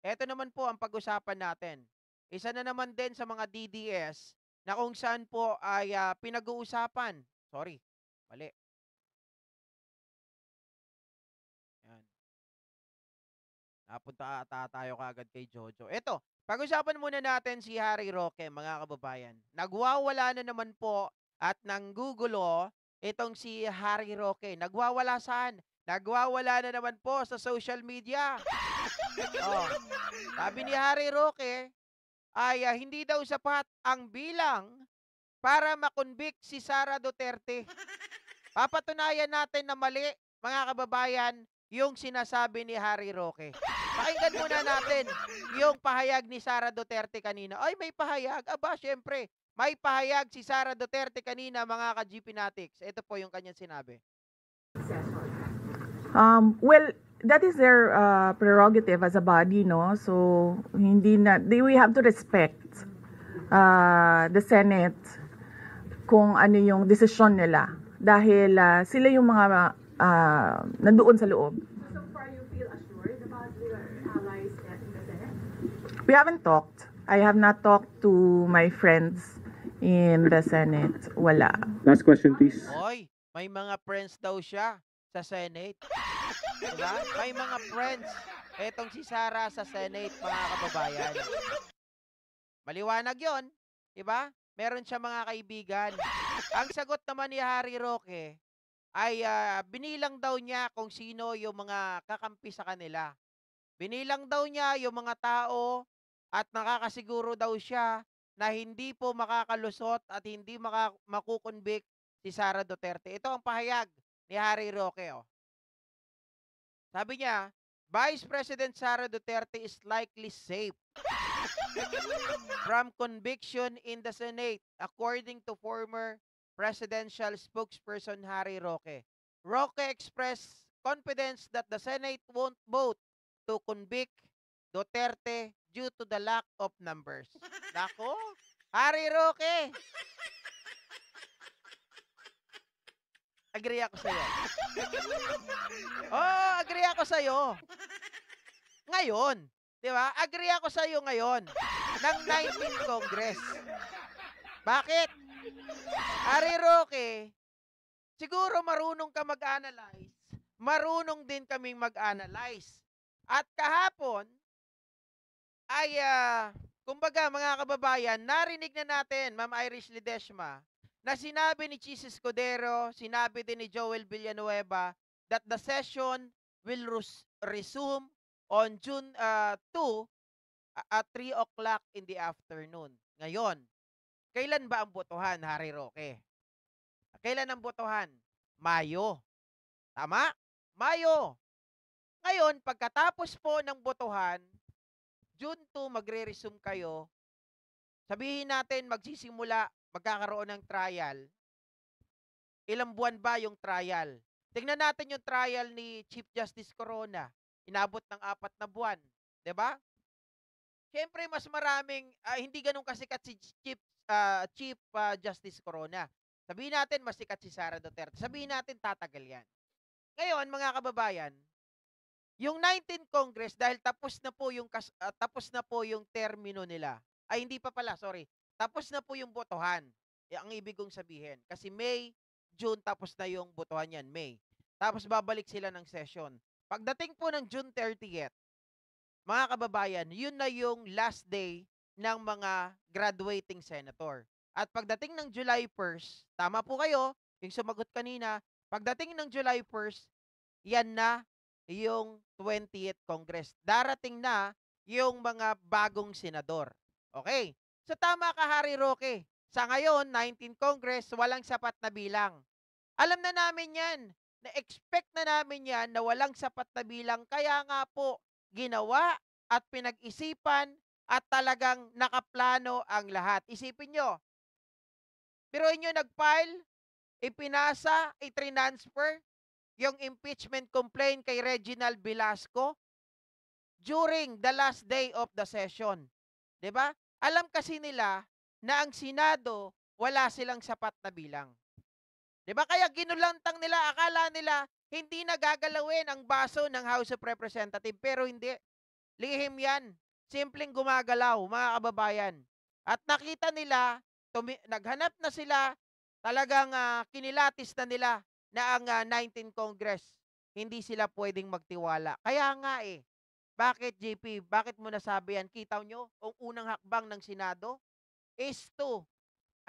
Eto naman po ang pag-usapan natin. Isa na naman din sa mga DDS na kung saan po ay pinag-uusapan. Sorry, mali. Yan. Napunta ata tayo kagad kay Jojo. Eto, pag-usapan muna natin si Harry Roque, mga kababayan. Nagwawala na naman po at nanggugulo itong si Harry Roque. Nagwawala saan? Nagwawala na naman po sa social media. Oh, sabi ni Harry Roque ay hindi daw sapat ang bilang para makonvict si Sara Duterte. Papatunayan natin na mali, mga kababayan, yung sinasabi ni Harry Roque. Pakinggan muna natin yung pahayag ni Sara Duterte kanina. Ay, may pahayag? Aba, syempre, may pahayag si Sara Duterte kanina, mga ka-GP Natics. Ito po yung kanyang sinabi. Well, that is their prerogative as a body, no? So hindi na we have to respect the Senate kung ano yung desisyon nila dahil sila yung mga nandoon sa loob. So far, you feel assured about your allies in the Senate? We haven't talked. I have not talked to my friends in the Senate. Wala. Last question, please. Oy, may mga friends daw siya sa Senate. Diba? May mga friends. Etong si Sara sa Senate, mga kababayan. Maliwanag yon, diba? Meron siya mga kaibigan. Ang sagot naman ni Harry Roque ay binilang daw niya kung sino yung mga kakampi sa kanila. Binilang daw niya yung mga tao at nakakasiguro daw siya na hindi po makakalusot at hindi makukonvict si Sara Duterte. Ito ang pahayag ni Harry Roque. Oh. Sabi niya, Vice President Sara Duterte is likely safe from conviction in the Senate, according to former presidential spokesperson Harry Roque. Roque expressed confidence that the Senate won't vote to convict Duterte due to the lack of numbers. Nako, Harry Roque! Agree ako sa'yo. Oh, agree ako sa'yo. Ngayon, di ba? Agree ako sa'yo ngayon ng 19th Congress. Bakit? Harry Roque, siguro marunong ka mag-analyze, marunong din kaming mag-analyze. At kahapon, ay, kumbaga mga kababayan, narinig na natin, Ma'am Irish Ledesma, na sinabi ni Chis Escudero, sinabi din ni Joel Villanueva, that the session will resume on June 2 at 3 o'clock in the afternoon. Ngayon, kailan ba ang botohan, Harry Roque? Kailan ang botohan? Mayo. Tama? Mayo. Ngayon, pagkatapos po ng botohan, June 2, magre-resume kayo. Sabihin natin, magkakaroon ng trial. Ilang buwan ba yung trial? Tingnan natin yung trial ni Chief Justice Corona. Inabot ng 4 na buwan. 'Di ba? Siyempre, mas maraming, hindi ganun kasikat si Chief Justice Corona. Sabihin natin, mas sikat si Sara Duterte. Sabihin natin, tatagal yan. Ngayon, mga kababayan, yung 19th Congress, dahil tapos na po yung termino nila. Ay, hindi pa pala, sorry. Tapos na po yung botohan. Ang ibig kong sabihin. Kasi May, June, tapos na yung botohan yan, May. Tapos babalik sila ng session. Pagdating po ng June 30th, mga kababayan, yun na yung last day ng mga graduating senator. At pagdating ng July 1st, tama po kayo, yung sumagot kanina, pagdating ng July 1st, yan na yung 20th Congress. Darating na yung mga bagong senador. Okay? So tama ka, Harry Roque. Sa ngayon, 19th Congress, walang sapat na bilang. Alam na namin yan. Na-expect na namin yan na walang sapat na bilang. Kaya nga po, ginawa at pinag-isipan at talagang nakaplano ang lahat. Isipin nyo, biruin nyo nag-file, ipinasa, i-transfer, yung impeachment complaint kay Reginald Velasco during the last day of the session. 'Di ba? Alam kasi nila na ang Senado wala silang sapat na bilang. 'Di ba? Kaya ginulantang nila, akala nila hindi na gagalawin ang baso ng House of Representatives, pero hindi. Lihim yan. Simpleng gumagalaw, mga kababayan. At nakita nila, naghanap na sila, talagang kinilatis na nila na ang 19th Congress, hindi sila pwedeng magtiwala. Kaya nga bakit JP, bakit mo nasabi yan? Kita nyo, ang unang hakbang ng Senado is to,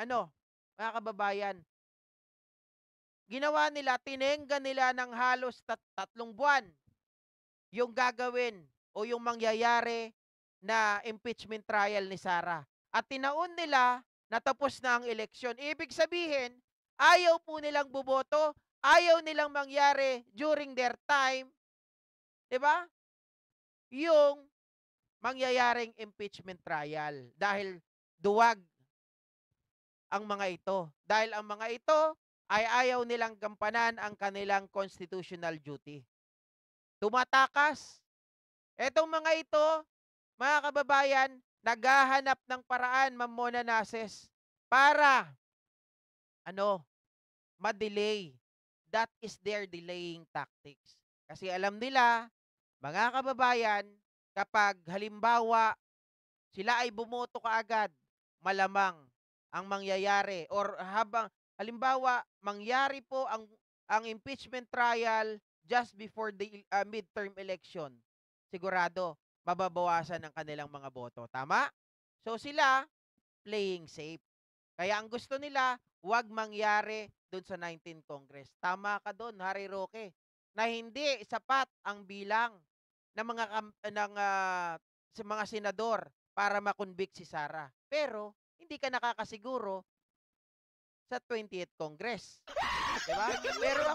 mga kababayan, ginawa nila, tinengga nila ng halos 3 buwan yung gagawin o yung mangyayari na impeachment trial ni Sara. At tinaon nila na tapos na ang eleksyon. Ibig sabihin, ayaw po nilang buboto, ayaw nilang mangyari during their time, di ba? Yung mangyayaring impeachment trial. Dahil duwag ang mga ito. Dahil ang mga ito ay ayaw nilang gampanan ang kanilang constitutional duty. Tumatakas. Etong mga ito, mga kababayan, naghahanap ng paraan, Ma'am Mona Nases, para, ma-delay. That is their delaying tactics. Kasi alam nila, mga kababayan, kapag halimbawa, sila ay bumoto kaagad, malamang ang mangyayari, or halimbawa, mangyari po ang impeachment trial just before the midterm election, sigurado, mababawasan ang kanilang mga boto. Tama? So sila, playing safe. Kaya ang gusto nila, huwag mangyari doon sa 19th Congress. Tama ka doon, Harry Roque, na hindi sapat ang bilang ng sa mga senador para makonvict si Sara. Pero hindi ka nakakasiguro sa 20th Congress. Diba? Pero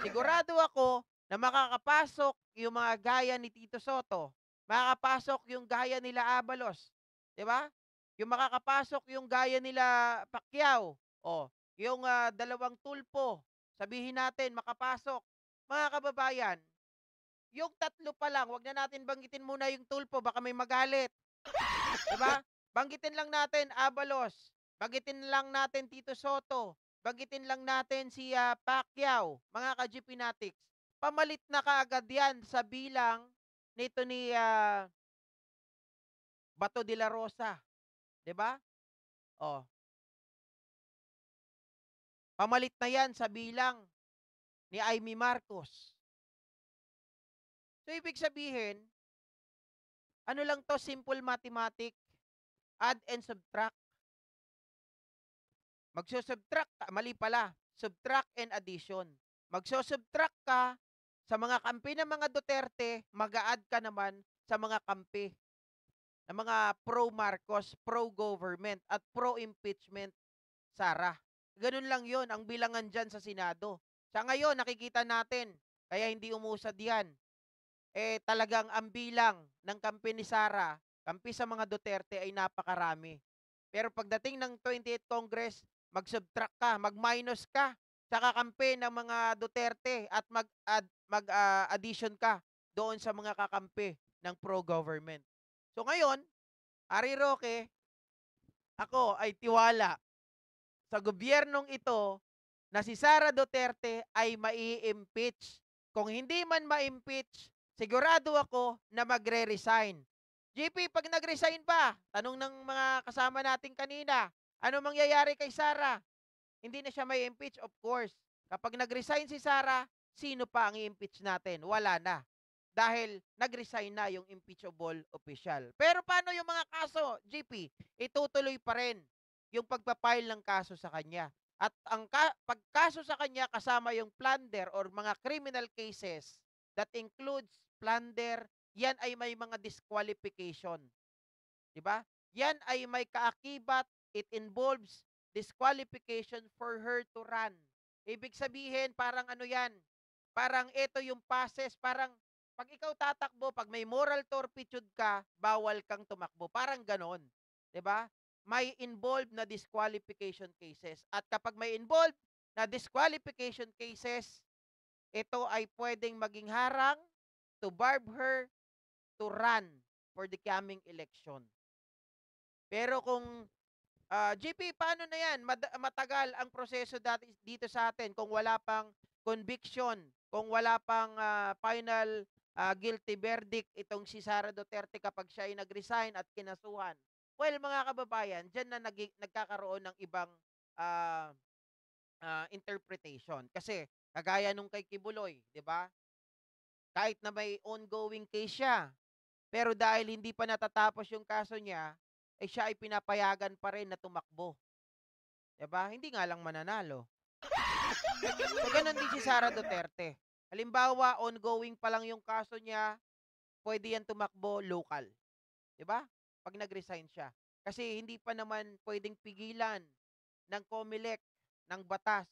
sigurado ako na makakapasok yung mga gaya ni Tito Soto. Makakapasok yung gaya nila Abalos. Diba? Yung makakapasok yung gaya nila Pacquiao. O, yung dalawang tulpo. Sabihin natin, makapasok. Mga kababayan, yung 3 pa lang, wag na natin banggitin muna yung tulpo, baka may magalit. Diba? Banggitin lang natin Abalos. Banggitin lang natin Tito Soto. Banggitin lang natin si Pacquiao, mga ka-GPnatics. Pamalit na kaagad yan sa bilang nito ni Bato de la Rosa. 'Di ba? Oh. Pamalit na yan sa bilang ni Amy Marcos. So, ibig sabihin, ano lang to, simple mathematics, add and subtract. Magsusubtract ka, mali pala, subtract and addition. Magsusubtract ka sa mga kampi ng mga Duterte, mag-a-add ka naman sa mga kampi ng mga pro-Marcos, pro-government, at pro-impeachment Sara. Ganun lang yon ang bilangan dyan sa Senado. Sa ngayon, nakikita natin, kaya hindi umusad yan. Talagang ang bilang ng kampi ni Sara, kampi sa mga Duterte ay napakarami. Pero pagdating ng 28th Congress, mag-subtract ka, mag-minus ka sa kakampi ng mga Duterte at mag-addition ka doon sa mga kakampi ng pro-government. So ngayon, Harry Roque, ako ay tiwala sa gobyernong ito na si Sara Duterte ay mai-impeach. Kung hindi man ma-impeach, sigurado ako na magre-resign. JP, pag nag-resign ba? Tanong ng mga kasama natin kanina, ano mangyayari kay Sara? Hindi na siya may impeach, of course. Kapag nag-resign si Sara, sino pa ang i-impeach natin? Wala na. Dahil nag-resign na yung impeachable official. Pero paano yung mga kaso, JP? Itutuloy pa rin yung pagpapile ng kaso sa kanya. At ang pagkaso sa kanya kasama yung plunder or mga criminal cases that includes plunder, yan ay may mga disqualification. Diba? Yan ay may kaakibat, it involves disqualification for her to run. Ibig sabihin, parang ano yan, parang ito yung passes, parang pag ikaw tatakbo, pag may moral turpitude ka, bawal kang tumakbo. Parang ganon. Diba? May involved na disqualification cases. At kapag may involved na disqualification cases, ito ay pwedeng maging harang to barb her to run for the coming election. Pero kung GP, paano na yan? Matagal ang proseso dito sa atin kung wala pang conviction, kung wala pang final guilty verdict itong si Sara Duterte kapag siya ay nag-resign at kinasuhan. Well, mga kababayan, diyan na nagkakaroon ng ibang ah, interpretation. Kasi kagaya nung kay Kibuloy, 'di ba? Kahit na may ongoing case siya, pero dahil hindi pa natatapos yung kaso niya, eh siya ay pinapayagan pa rin na tumakbo. 'Di ba? Hindi nga lang mananalo. So, ganun din si Sara Duterte. Halimbawa, ongoing pa lang yung kaso niya, pwede yan tumakbo local. 'Di ba? Pag nag-resign siya. Kasi hindi pa naman pwedeng pigilan ng COMELEC, ng batas,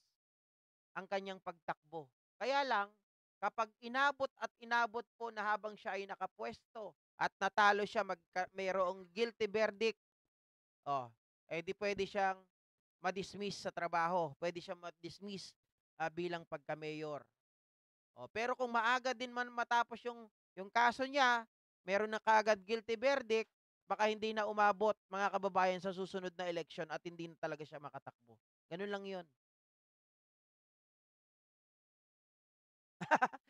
ang kanyang pagtakbo. Kaya lang, kapag inabot at inabot po na habang siya ay nakapwesto at natalo siya, mayroong guilty verdict, oh, eh di pwede siyang ma-dismiss sa trabaho. Pwede siyang ma-dismiss bilang pagka-mayor. Oh, pero kung maaga din man matapos yung kaso niya, meron na kaagad guilty verdict, baka hindi na umabot mga kababayan sa susunod na eleksyon at hindi na talaga siya makatakbo. Ganun lang 'yun.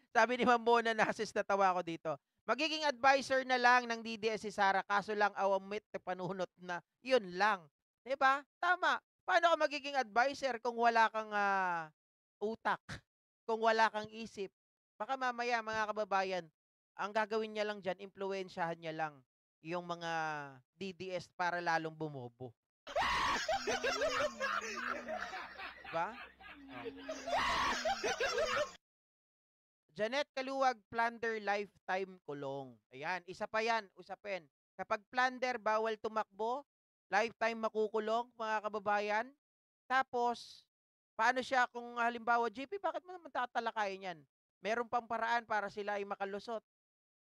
Sabi ni Ma'am Mona Nasis, natawa ako dito. Magiging advisor na lang ng DDS si Sara, kaso lang awamit panunot na. 'Yun lang. 'Di ba? Tama. Paano ka magiging advisor kung wala kang utak, kung wala kang isip? Baka mamaya mga kababayan, ang gagawin niya lang diyan, impluwensyahan niya lang yung mga DDS para lalong bumobo. 'Di ba? Janet Kaluwag, plunder lifetime kulong. Ayan, isa pa yan, usapin. Kapag plunder, bawal tumakbo, lifetime makukulong, mga kababayan. Tapos, paano siya kung halimbawa, JP, bakit mo naman tatalakayin yan? Meron pang paraan para sila ay makalusot.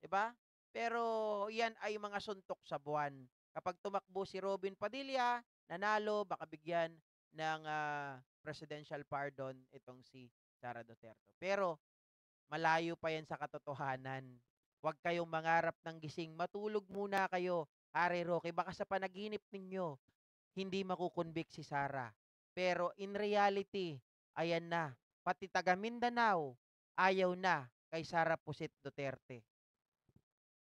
'Di ba? Pero yan ay mga suntok sa buwan. Kapag tumakbo si Robin Padilla, nanalo, baka bigyan ng presidential pardon itong si Sara Duterte. Pero malayo pa yan sa katotohanan. Huwag kayong mangarap ng gising. Matulog muna kayo. Are Roque, baka sa panaginip ninyo, hindi makukonvict si Sara. Pero in reality, ayan na. Pati taga Mindanao, ayaw na kay Sara Pusit Duterte.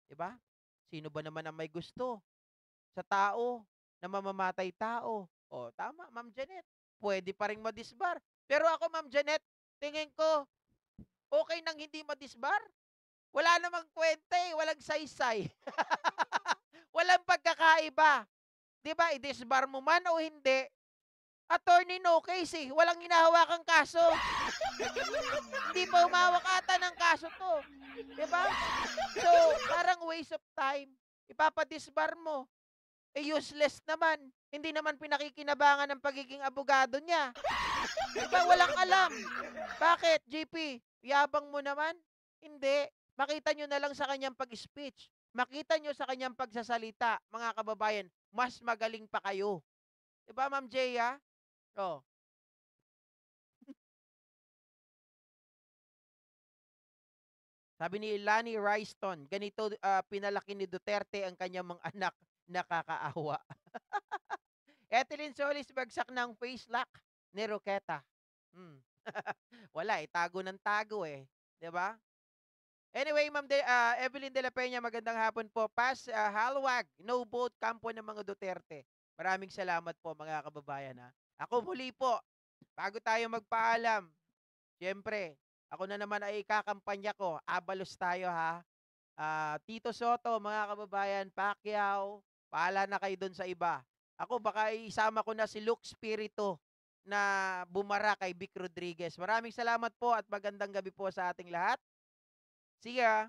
Diba? Sino ba naman ang may gusto sa tao na mamamatay tao? O, tama, Ma'am Janet. Pwede pa rin madisbar. Pero ako, Ma'am Janet, tingin ko, okay nang hindi madisbar. Wala namang kwenta eh, walang saysay. Walang pagkakaiba. 'Di ba? I-disbar mo man o hindi, attorney no case eh. Walang hinahawakang kaso. Hindi pa humawak ata ng kaso to. 'Di ba? So, parang waste of time. Ipapadisbar mo. Eh, useless naman. Hindi naman pinakikinabangan ng pagiging abogado niya. 'Di ba? Walang alam. Bakit, JP? Yabang mo naman? Hindi. Makita nyo na lang sa kanyang pag-speech. Makita nyo sa kanyang pagsasalita, mga kababayan, mas magaling pa kayo. Diba, Ma'am Jaya? Oh. Sabi ni Lani Ryston, ganito pinalaki ni Duterte ang kanyang mga anak, nakakaawa. Etheline Solis, bagsak ng face lock ni Roqueta. Wala, tago ng tago eh. 'Di ba? Anyway, Ma'am Evelyn de la Peña, magandang hapon po. Halwag, no vote kampo ng mga Duterte. Maraming salamat po mga kababayan ha. Ako muli po, bago tayo magpaalam, siyempre, ako na naman ay kakampanya ko. Abalos tayo ha. Tito Soto, mga kababayan, Pacquiao, paala na kayo dun sa iba. Ako baka isama ko na si Luke Spirito na bumara kay Vic Rodriguez. Maraming salamat po at magandang gabi po sa ating lahat. See ya!